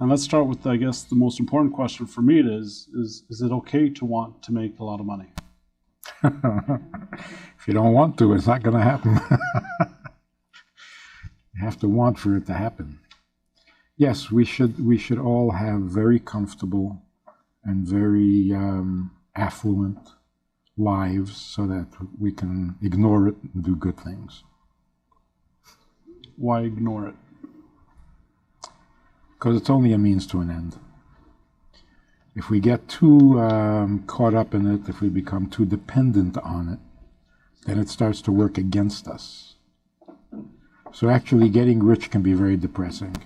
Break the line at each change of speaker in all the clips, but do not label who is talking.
And let's start with, I guess, the most important question for me is it okay to want to make a lot of money?
If you don't want to, it's not going to happen. You have to want for it to happen. Yes, we should all have very comfortable and very affluent lives so that we can ignore it and do good things.
Why ignore it?
Because it's only a means to an end. If we get too caught up in it, if we become too dependent on it, then it starts to work against us. So actually getting rich can be very depressing.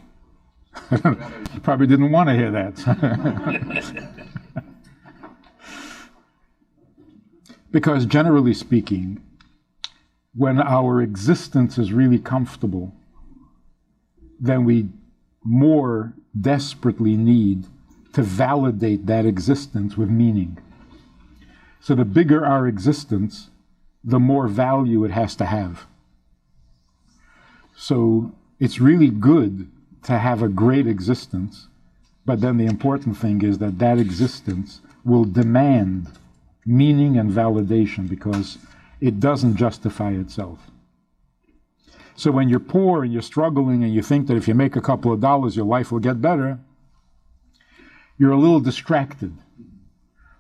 You probably didn't want to hear that. Because generally speaking, when our existence is really comfortable, then we more desperately need to validate that existence with meaning. So the bigger our existence, the more value it has to have. So it's really good to have a great existence, but then the important thing is that that existence will demand meaning and validation because it doesn't justify itself. So when you're poor and you're struggling and you think that if you make a couple of dollars your life will get better, you're a little distracted.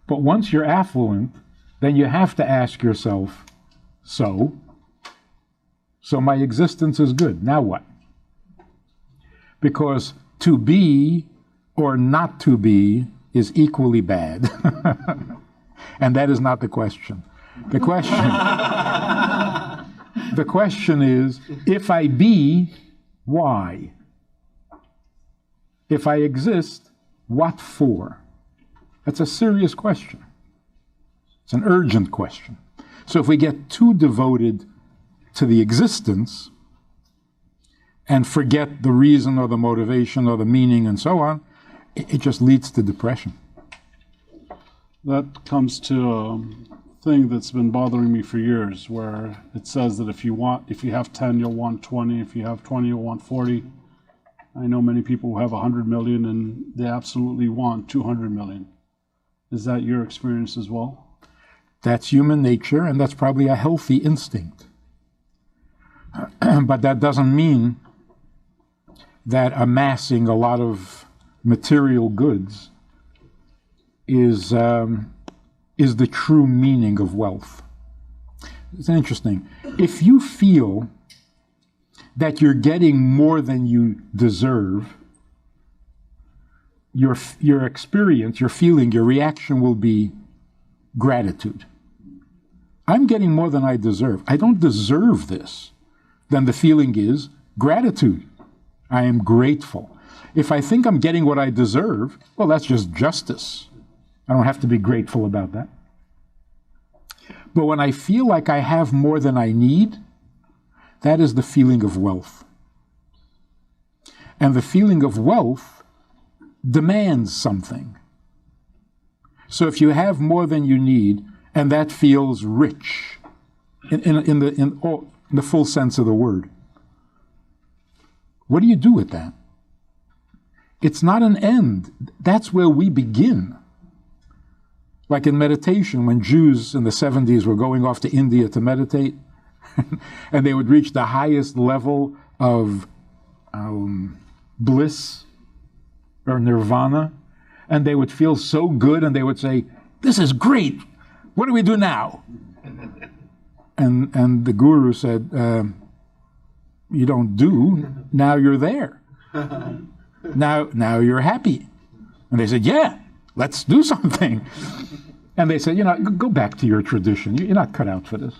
But once you're affluent, then you have to ask yourself, so my existence is good, now what? Because to be or not to be is equally bad. And that is not the question. The question is, if I be, why? If I exist, what for? That's a serious question. It's an urgent question. So if we get too devoted to the existence and forget the reason or the motivation or the meaning and so on, it just leads to depression.
That comes to a thing that's been bothering me for years, where it says that if you have 10, you'll want 20. If you have 20, you'll want 40. I know many people who have 100 million and they absolutely want 200 million. Is that your experience as well?
That's human nature, and that's probably a healthy instinct. But that doesn't mean that amassing a lot of material goods is the true meaning of wealth. It's interesting. If you feel that you're getting more than you deserve, your experience, your feeling, your reaction will be gratitude. I'm getting more than I deserve. I don't deserve this. Then the feeling is gratitude. I am grateful. If I think I'm getting what I deserve, well, that's just justice. I don't have to be grateful about that. But when I feel like I have more than I need, that is the feeling of wealth. And the feeling of wealth demands something. So if you have more than you need, and that feels rich, in the full sense of the word, what do you do with that? It's not an end. That's where we begin. Like in meditation, when Jews in the 70s were going off to India to meditate, and they would reach the highest level of bliss or nirvana, and they would feel so good, and they would say, "This is great. What do we do now?" And the guru said, "You don't do. Now you're there. Now you're happy." And they said, "Yeah, let's do something." And they said, go back to your tradition. You're not cut out for this.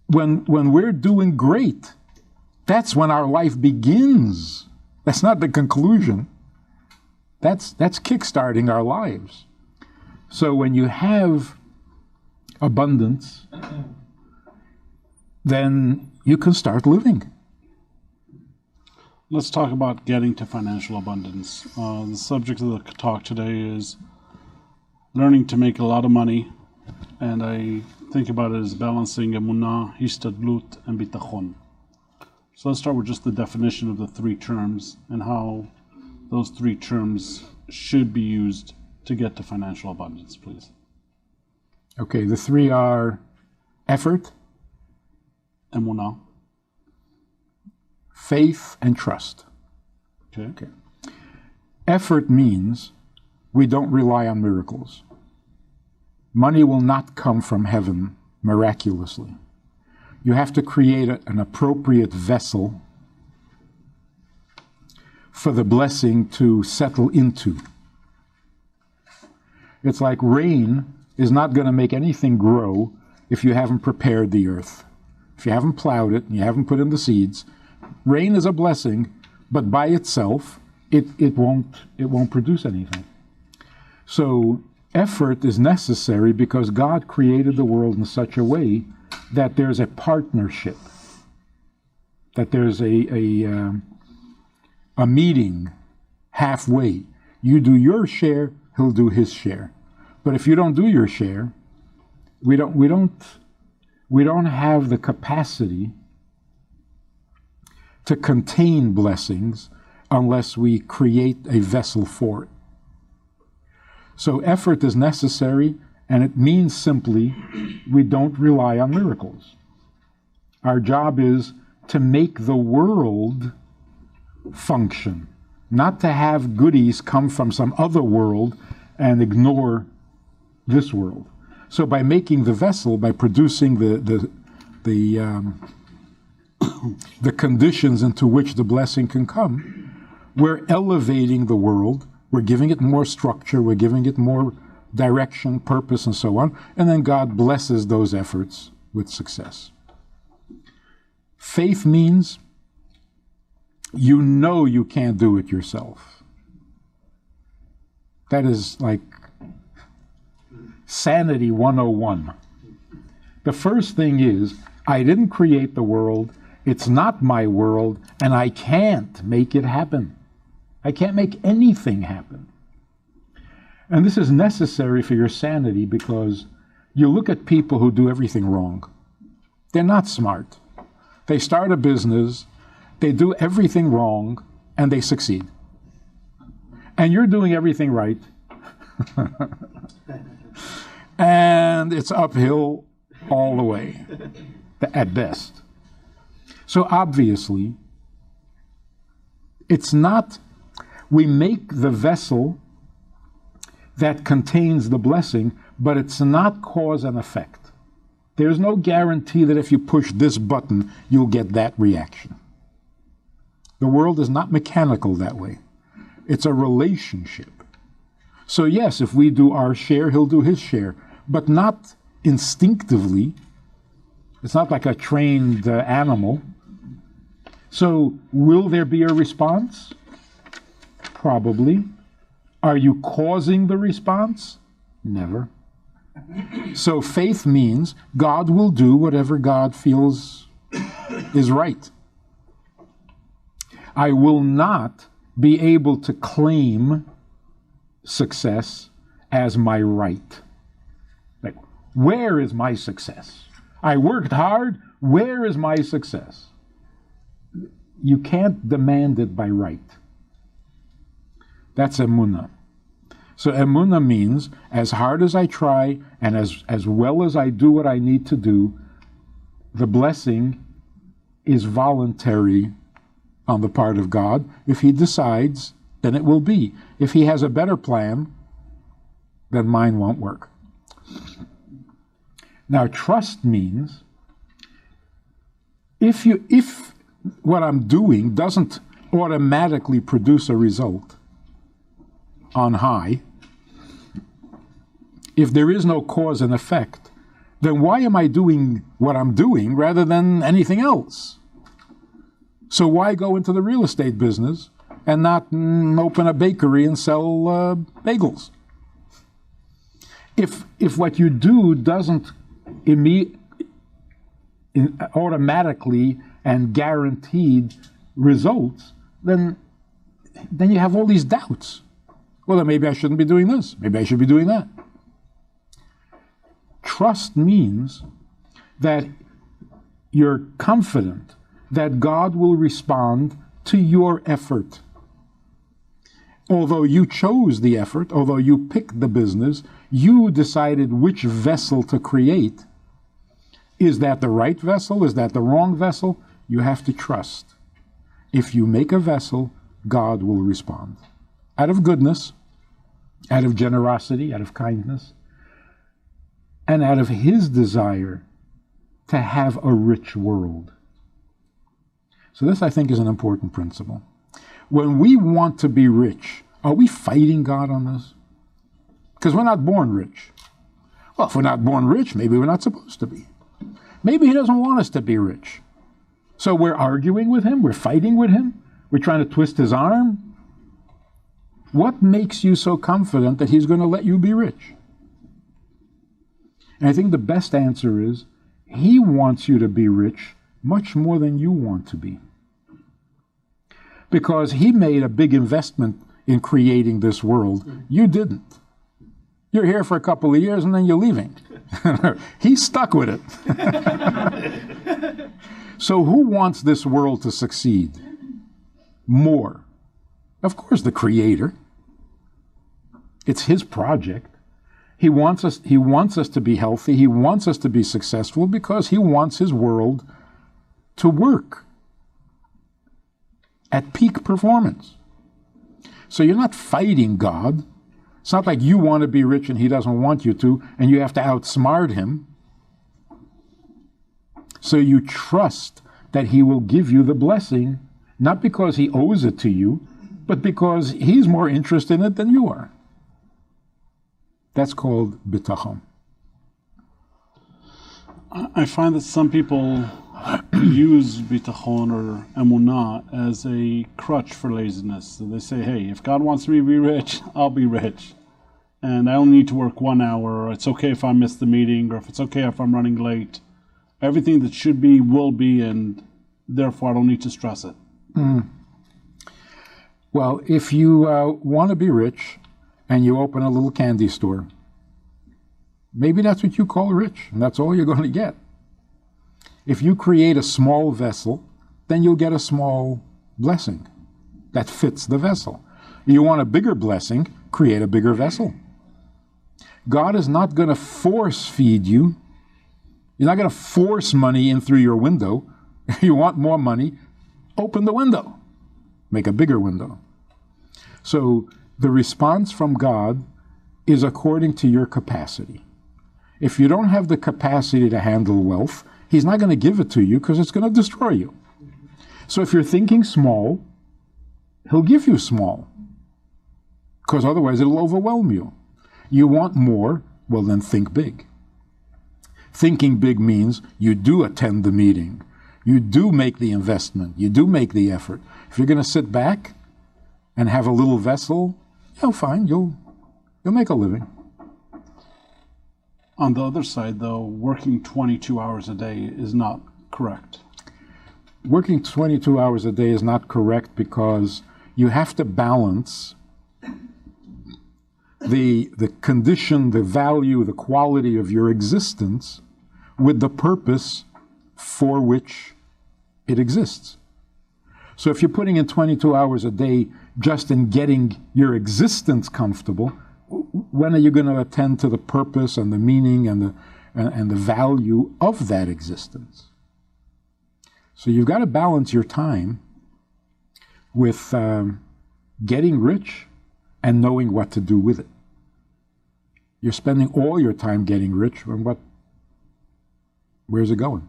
When we're doing great, that's when our life begins. That's not the conclusion. That's kickstarting our lives. So when you have abundance, then you can start living.
Let's talk about getting to financial abundance. The subject of the talk today is learning to make a lot of money, and I think about it as balancing emunah, histadlut, and bitachon. So let's start with just the definition of the three terms and how those three terms should be used to get to financial abundance, please?
Okay, the three are effort,
Emunah.
faith, and trust.
Okay.
Effort means we don't rely on miracles. Money will not come from heaven miraculously. You have to create an appropriate vessel for the blessing to settle into. It's like rain is not going to make anything grow if you haven't prepared the earth. If you haven't plowed it and you haven't put in the seeds, rain is a blessing, but by itself, it won't produce anything. So effort is necessary because God created the world in such a way that there's a partnership, that there's a meeting halfway. You do your share, he'll do his share. But if you don't do your share, we don't have the capacity to contain blessings unless we create a vessel for it. So effort is necessary, and it means simply we don't rely on miracles. Our job is to make the world function, not to have goodies come from some other world and ignore this world. So by making the vessel, by producing the conditions into which the blessing can come, we're elevating the world, we're giving it more structure, we're giving it more direction, purpose, and so on, and then God blesses those efforts with success. Faith means you know you can't do it yourself. That is like Sanity 101. The first thing is, I didn't create the world, it's not my world, and I can't make it happen. I can't make anything happen. And this is necessary for your sanity because you look at people who do everything wrong. They're not smart. They start a business, they do everything wrong, and they succeed. And you're doing everything right. And it's uphill all the way, at best. So obviously, it's not, we make the vessel that contains the blessing, but it's not cause and effect. There's no guarantee that if you push this button, you'll get that reaction. The world is not mechanical that way. It's a relationship. So yes, if we do our share, he'll do his share, but not instinctively. It's not like a trained animal. So will there be a response? Probably. Are you causing the response? Never. So faith means God will do whatever God feels is right. I will not be able to claim success as my right. Like, where is my success? I worked hard, where is my success? You can't demand it by right. That's emunah. So emunah means, as hard as I try and as well as I do what I need to do, the blessing is voluntary on the part of God. If he decides, then it will be. If he has a better plan, then mine won't work. Now, trust means if what I'm doing doesn't automatically produce a result on high, if there is no cause and effect, then why am I doing what I'm doing rather than anything else? So why go into the real estate business and not open a bakery and sell bagels? If what you do doesn't automatically and guaranteed results, then you have all these doubts. Well, then maybe I shouldn't be doing this. Maybe I should be doing that. Trust means that you're confident that God will respond to your effort. Although you chose the effort, although you picked the business, you decided which vessel to create. Is that the right vessel? Is that the wrong vessel? You have to trust. If you make a vessel, God will respond. Out of goodness, out of generosity, out of kindness, and out of His desire to have a rich world. So this, I think, is an important principle. When we want to be rich, are we fighting God on this? Because we're not born rich. Well, if we're not born rich, maybe we're not supposed to be. Maybe He doesn't want us to be rich. So we're arguing with Him, we're fighting with Him, we're trying to twist His arm. What makes you so confident that He's going to let you be rich? And I think the best answer is, He wants you to be rich much more than you want to be. Because He made a big investment in creating this world. You didn't. You're here for a couple of years and then you're leaving. He's stuck with it. So who wants this world to succeed more? Of course, the Creator. It's His project. He wants us to be healthy. He wants us to be successful because He wants His world to work at peak performance. So you're not fighting God. It's not like you want to be rich and He doesn't want you to, and you have to outsmart Him. So you trust that He will give you the blessing, not because He owes it to you, but because He's more interested in it than you are. That's called bitachon.
I find that some people use bitachon or emunah as a crutch for laziness. So they say, hey, if God wants me to be rich, I'll be rich. And I only need to work 1 hour, or it's okay if I miss the meeting, or if it's okay if I'm running late. Everything that should be will be, and therefore I don't need to stress it.
Well, if you want to be rich and you open a little candy store, maybe that's what you call rich, and that's all you're going to get. If you create a small vessel, then you'll get a small blessing that fits the vessel. You want a bigger blessing, create a bigger vessel. God is not going to force feed you. You're not going to force money in through your window. If you want more money, open the window. Make a bigger window. So the response from God is according to your capacity. If you don't have the capacity to handle wealth, He's not going to give it to you because it's going to destroy you. So if you're thinking small, He'll give you small, because otherwise it'll overwhelm you. You want more, well then think big. Thinking big means you do attend the meeting. You do make the investment. You do make the effort. If you're going to sit back and have a little vessel, fine, you'll make a living.
On the other side, though, working 22 hours a day is not correct.
Working 22 hours a day is not correct because you have to balance the condition, the value, the quality of your existence with the purpose for which it exists. So if you're putting in 22 hours a day just in getting your existence comfortable, when are you going to attend to the purpose and the meaning and the value of that existence? So you've got to balance your time with getting rich and knowing what to do with it. You're spending all your time getting rich, and where's it going?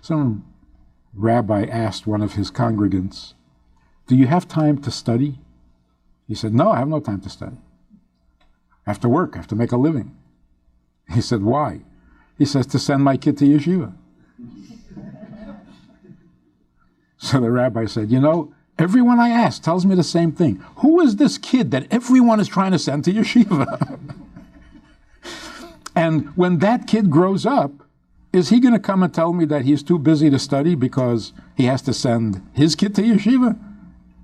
Some rabbi asked one of his congregants, do you have time to study? He said, no, I have no time to study. I have to work, I have to make a living. He said, why? He says, to send my kid to yeshiva. So the rabbi said, everyone I ask tells me the same thing. Who is this kid that everyone is trying to send to yeshiva? And when that kid grows up, is he going to come and tell me that he's too busy to study because he has to send his kid to yeshiva?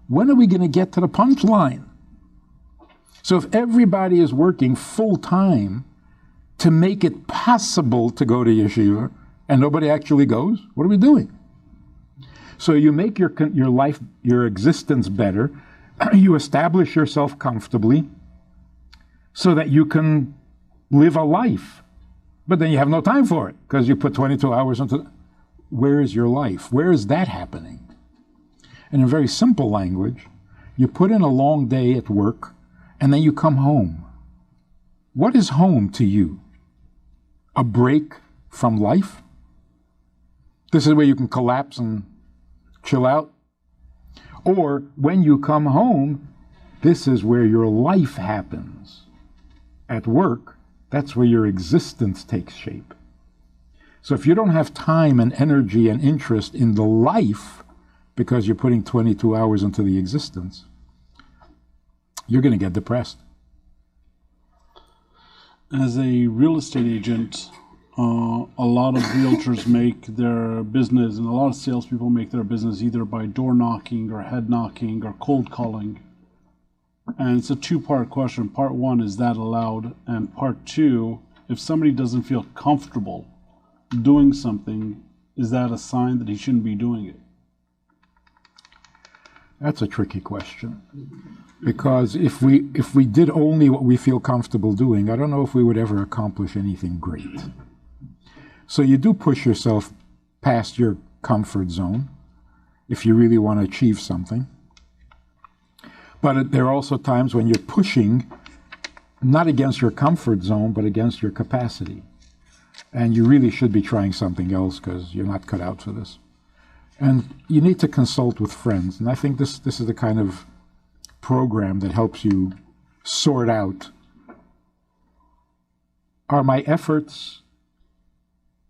When are we going to get to the punchline? So if everybody is working full time to make it possible to go to yeshiva and nobody actually goes, what are we doing? So you make your life, your existence better you establish yourself comfortably so that you can live a life. But then you have no time for it because you put 22 hours into. Where is your life? Where is that happening? And in very simple language, you put in a long day at work and then you come home. What is home to you? A break from life? This is where you can collapse and chill out? Or when you come home, this is where your life happens. At work, that's where your existence takes shape. So if you don't have time and energy and interest in the life because you're putting 22 hours into the existence, you're going to get depressed.
As a real estate agent, a lot of realtors make their business, and a lot of salespeople make their business either by door knocking or head knocking or cold calling. And it's a two-part question. Part one, is that allowed? And part two, if somebody doesn't feel comfortable doing something, is that a sign that he shouldn't be doing it?
That's a tricky question. Because if we did only what we feel comfortable doing, I don't know if we would ever accomplish anything great. So you do push yourself past your comfort zone if you really want to achieve something. But there are also times when you're pushing not against your comfort zone, but against your capacity. And you really should be trying something else because you're not cut out for this. And you need to consult with friends. And I think this is the kind of program that helps you sort out, are my efforts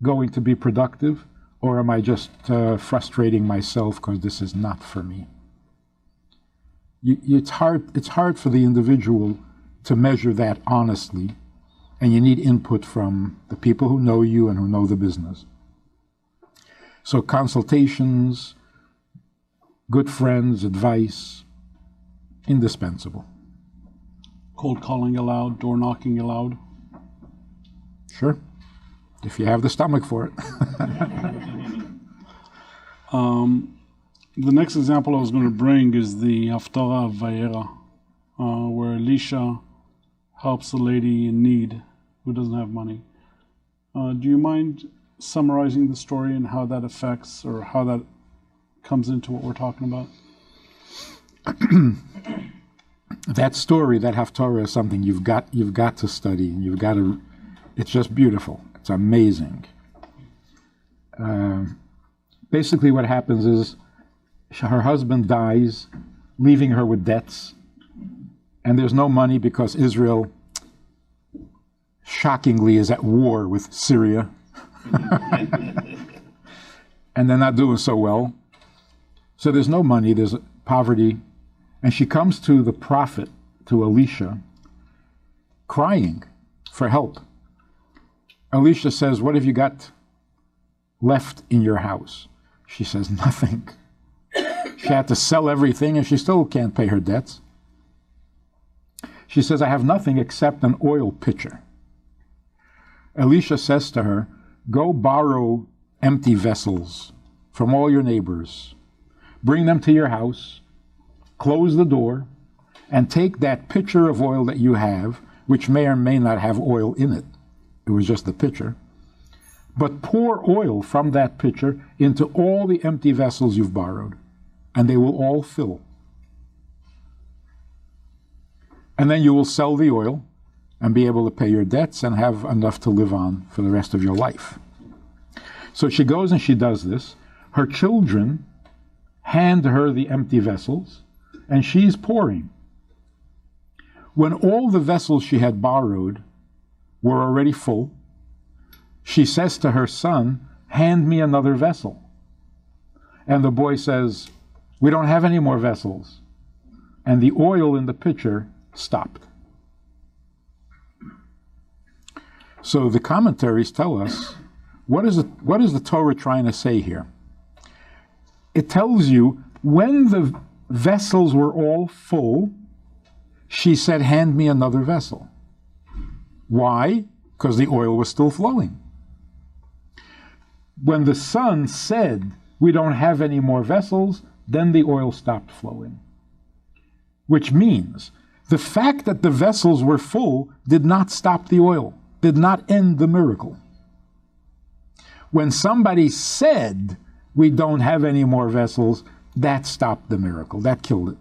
going to be productive, or am I just frustrating myself because this is not for me? It's hard for the individual to measure that honestly, and you need input from the people who know you and who know the business. So consultations, good friends, advice, indispensable.
Cold calling allowed, door knocking allowed?
Sure, if you have the stomach for it.
The next example I was going to bring is the Haftarah of Vayera, where Elisha helps a lady in need who doesn't have money. Do you mind summarizing the story and how that affects, or how that comes into what we're talking about?
That story, that Haftarah, is something you've got to study, and you've got to. It's just beautiful. It's amazing. Basically, what happens is her husband dies, leaving her with debts, and there's no money because Israel, shockingly, is at war with Syria. And they're not doing so well. So there's no money, there's poverty. And she comes to the prophet, to Elisha, crying for help. Elisha says, "What have you got left in your house?" She says, "Nothing." She had to sell everything and she still can't pay her debts. She says, "I have nothing except an oil pitcher." Elisha says to her, "Go borrow empty vessels from all your neighbors. Bring them to your house, close the door, and take that pitcher of oil that you have, which may or may not have oil in it. It was just the pitcher. But pour oil from that pitcher into all the empty vessels you've borrowed, and they will all fill. And then you will sell the oil and be able to pay your debts and have enough to live on for the rest of your life." So she goes and she does this. Her children hand her the empty vessels, and she's pouring. When all the vessels she had borrowed were already full, she says to her son, "Hand me another vessel." And the boy says, "We don't have any more vessels." And the oil in the pitcher stopped. So the commentaries tell us, what is the Torah trying to say here? It tells you, when the vessels were all full, she said, "Hand me another vessel." Why? Because the oil was still flowing. When the son said, "We don't have any more vessels," then the oil stopped flowing. which means the fact that the vessels were full did not stop the oil, did not end the miracle. When somebody said, we don't have any more vessels, that stopped the miracle, that killed it.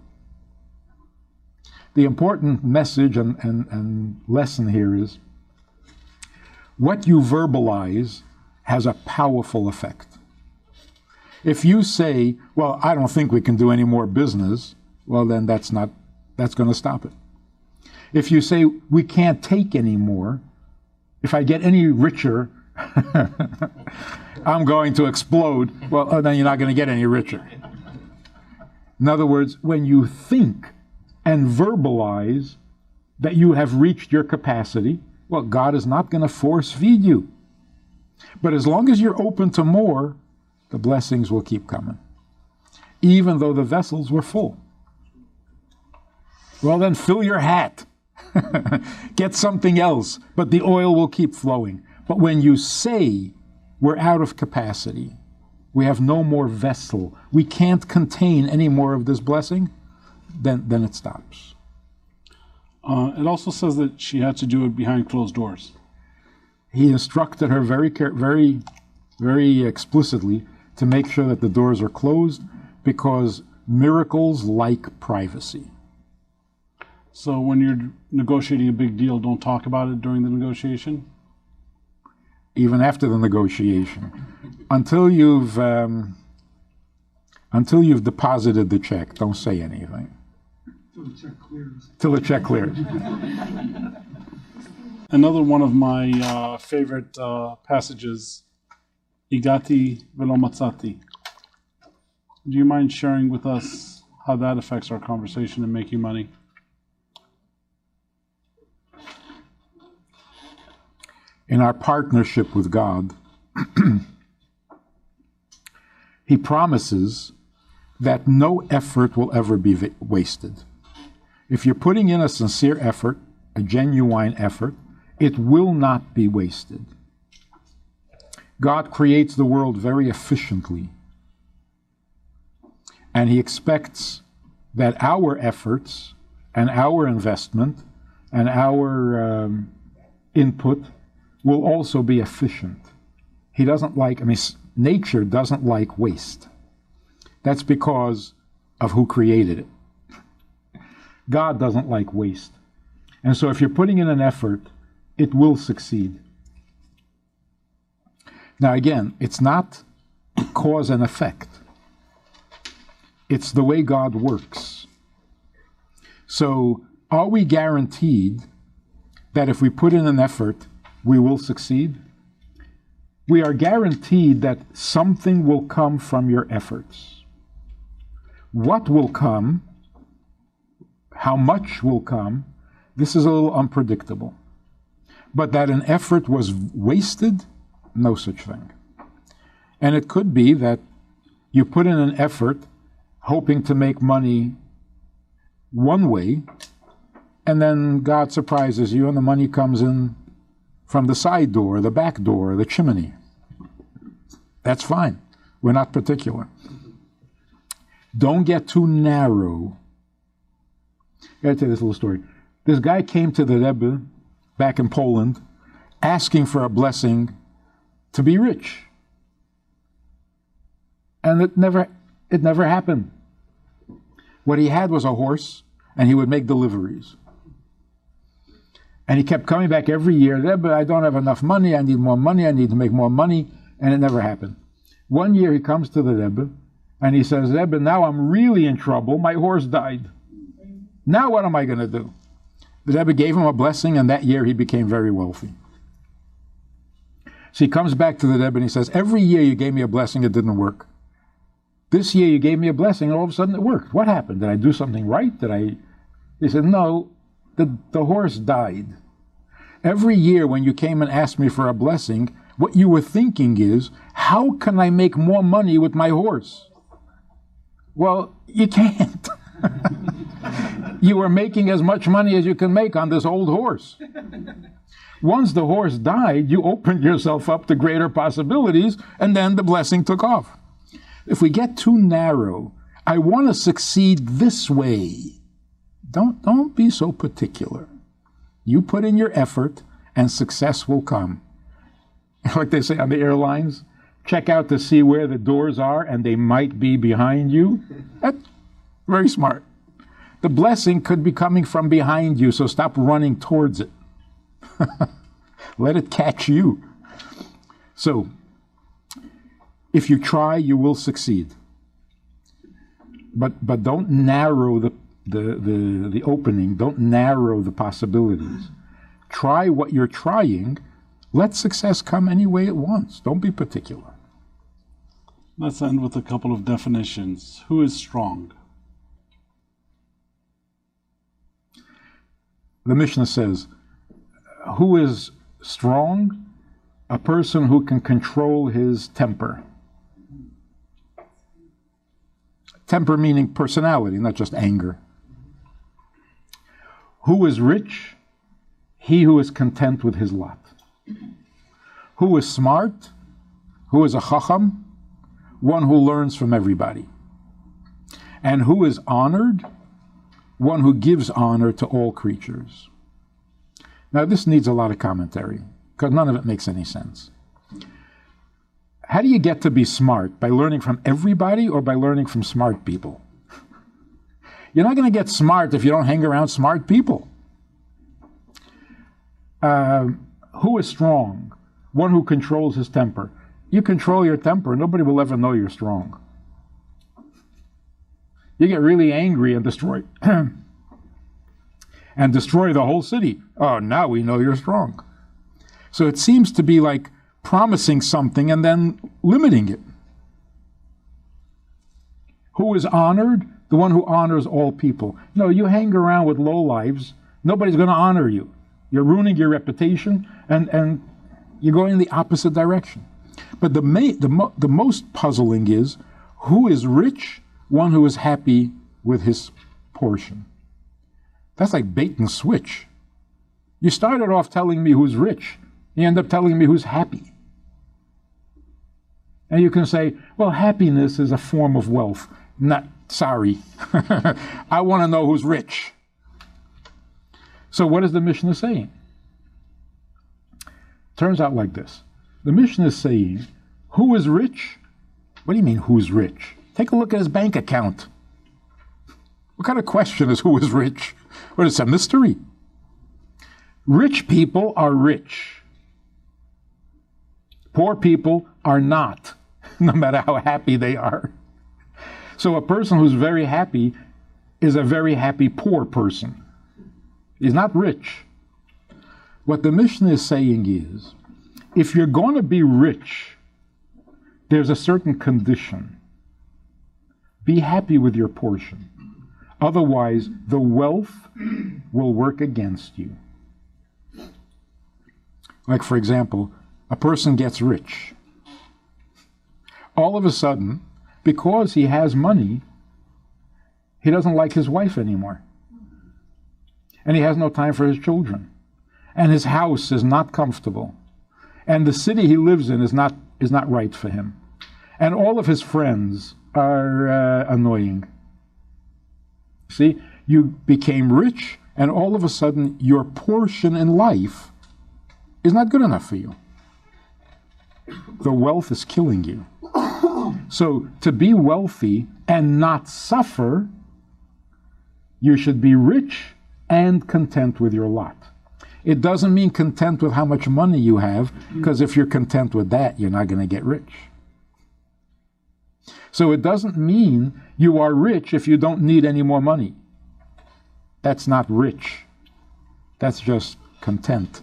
The important message and lesson here is, what you verbalize has a powerful effect. If you say, well, I don't think we can do any more business, well, then that's going to stop it. If you say, we can't take any more, if I get any richer, I'm going to explode, well, then you're not going to get any richer. In other words, when you think and verbalize that you have reached your capacity, well, God is not going to force feed you. But as long as you're open to more, the blessings will keep coming, even though the vessels were full. Well, then fill your hat. Get something else, but the oil will keep flowing. But when you say, we're out of capacity, we have no more vessel, we can't contain any more of this blessing, then it stops.
It also says that she had to do it behind closed doors.
He instructed her very explicitly to make sure that the doors are closed, because miracles like privacy.
So when you're negotiating a big deal, don't talk about it during the negotiation?
Even after the negotiation. Until you've deposited the check, don't say anything.
Till the check clears.
Till the check clears.
Another one of my favorite passages, Igati velo matzati. Do you mind sharing with us how that affects our conversation in making money?
In our partnership with God, He promises that no effort will ever be wasted. If you're putting in a sincere effort, a genuine effort, it will not be wasted. God creates the world very efficiently, and He expects that our efforts and our investment and our input will also be efficient. He doesn't like, nature doesn't like waste. That's because of who created it. God doesn't like waste. And so if you're putting in an effort, it will succeed. Now again, it's not cause and effect. It's the way God works. So are we guaranteed that if we put in an effort, we will succeed? We are guaranteed that something will come from your efforts. What will come, how much will come, this is a little unpredictable. But that an effort was wasted, no such thing. And it could be that you put in an effort hoping to make money one way, and then God surprises you and the money comes in from the side door, the back door, the chimney. That's fine. We're not particular. Don't get too narrow. I gotta tell you this little story. This guy came to the Rebbe back in Poland asking for a blessing to be rich. And it never happened. What he had was a horse, and he would make deliveries. And he kept coming back every year, Rebbe, I don't have enough money, I need more money, I need to make more money, and it never happened. One year he comes to the Rebbe, and he says, Rebbe, now I'm really in trouble, my horse died. Now what am I going to do? The Rebbe gave him a blessing, and that year he became very wealthy. So he comes back to the Rebbe and he says, every year you gave me a blessing, it didn't work. This year you gave me a blessing, and all of a sudden it worked. What happened? Did I do something right? He said, no, the horse died. Every year when you came and asked me for a blessing, what you were thinking is, how can I make more money with my horse? Well, you can't. You were making as much money as you can make on this old horse. Once the horse died, you opened yourself up to greater possibilities, and then the blessing took off. If we get too narrow, I want to succeed this way. Don't be so particular. You put in your effort and success will come. Like they say on the airlines, check out to see where the doors are and they might be behind you. That's very smart. The blessing could be coming from behind you, so stop running towards it. Let it catch you. So, if you try, you will succeed. But don't narrow the opening. Don't narrow the possibilities. Try what you're trying. Let success come any way it wants. Don't be particular.
Let's end with a couple of definitions. Who is strong?
The Mishnah says, who is strong? A person who can control his temper. Temper meaning personality, not just anger. Who is rich? He who is content with his lot. Who is smart? Who is a chacham? One who learns from everybody. And who is honored? One who gives honor to all creatures. Now this needs a lot of commentary, because none of it makes any sense. How do you get to be smart? By learning from everybody or by learning from smart people? You're not going to get smart if you don't hang around smart people. Who is strong? One who controls his temper. You control your temper, nobody will ever know you're strong. You get really angry and destroy and destroy the whole city. Oh, now we know you're strong. So it seems to be like promising something and then limiting it. Who is honored? The one who honors all people. No, you hang around with lowlives, nobody's going to honor you. You're ruining your reputation, and you're going in the opposite direction. But the most puzzling is, who is rich? One who is happy with his portion. That's like bait and switch. You started off telling me who's rich. You end up telling me who's happy. And you can say, well, happiness is a form of wealth. Not, sorry. I want to know who's rich. So what is the Mishnah saying? Turns out like this. The Mishnah is saying, who is rich? What do you mean, who's rich? Take a look at his bank account. What kind of question is who is rich? What is a mystery? Rich people are rich. Poor people are not, no matter how happy they are. So a person who's very happy is a very happy poor person. He's not rich. What the Mishnah is saying is, if you're going to be rich, there's a certain condition. Be happy with your portion. Otherwise, the wealth will work against you. Like, for example, a person gets rich. All of a sudden, because he has money, he doesn't like his wife anymore. And he has no time for his children. And his house is not comfortable. And the city he lives in is not right for him. And all of his friends are annoying. See, you became rich, and all of a sudden your portion in life is not good enough for you. The wealth is killing you. So to be wealthy and not suffer, you should be rich and content with your lot. It doesn't mean content with how much money you have, because if you're content with that, you're not going to get rich. So it doesn't mean you are rich if you don't need any more money. That's not rich. That's just content.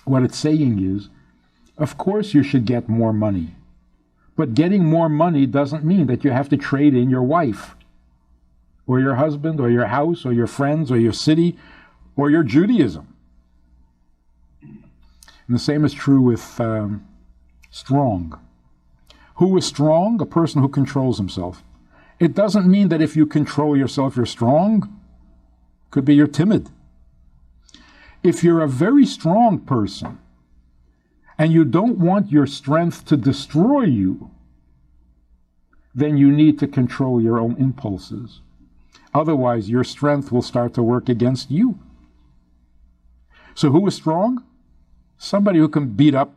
What it's saying is, of course you should get more money. But getting more money doesn't mean that you have to trade in your wife, or your husband, or your house, or your friends, or your city, or your Judaism. And the same is true with strong. Who is strong? A person who controls himself. It doesn't mean that if you control yourself, you're strong. Could be you're timid. If you're a very strong person, and you don't want your strength to destroy you, then you need to control your own impulses. Otherwise, your strength will start to work against you. So who is strong? Somebody who can beat up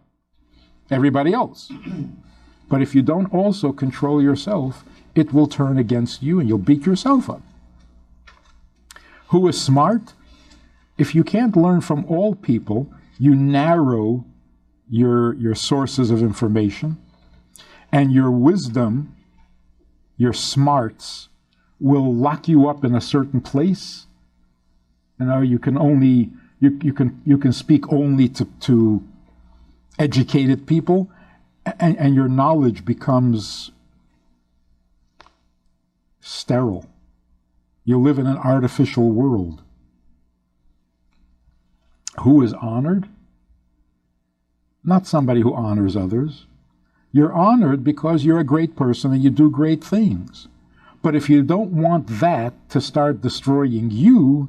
everybody else. But if you don't also control yourself, it will turn against you and you'll beat yourself up. Who is smart? If you can't learn from all people, you narrow your sources of information, and your wisdom, your smarts, will lock you up in a certain place. You know, you can only you can speak only to educated people, and your knowledge becomes sterile. You live in an artificial world. Who is honored? Not somebody who honors others. You're honored because you're a great person and you do great things. But if you don't want that to start destroying you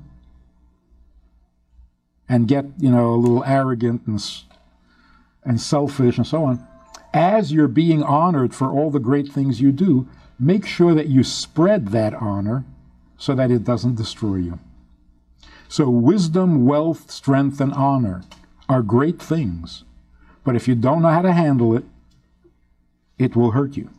and get, you know, a little arrogant and selfish and so on, as you're being honored for all the great things you do, make sure that you spread that honor so that it doesn't destroy you. So wisdom, wealth, strength, and honor are great things. But if you don't know how to handle it, it will hurt you.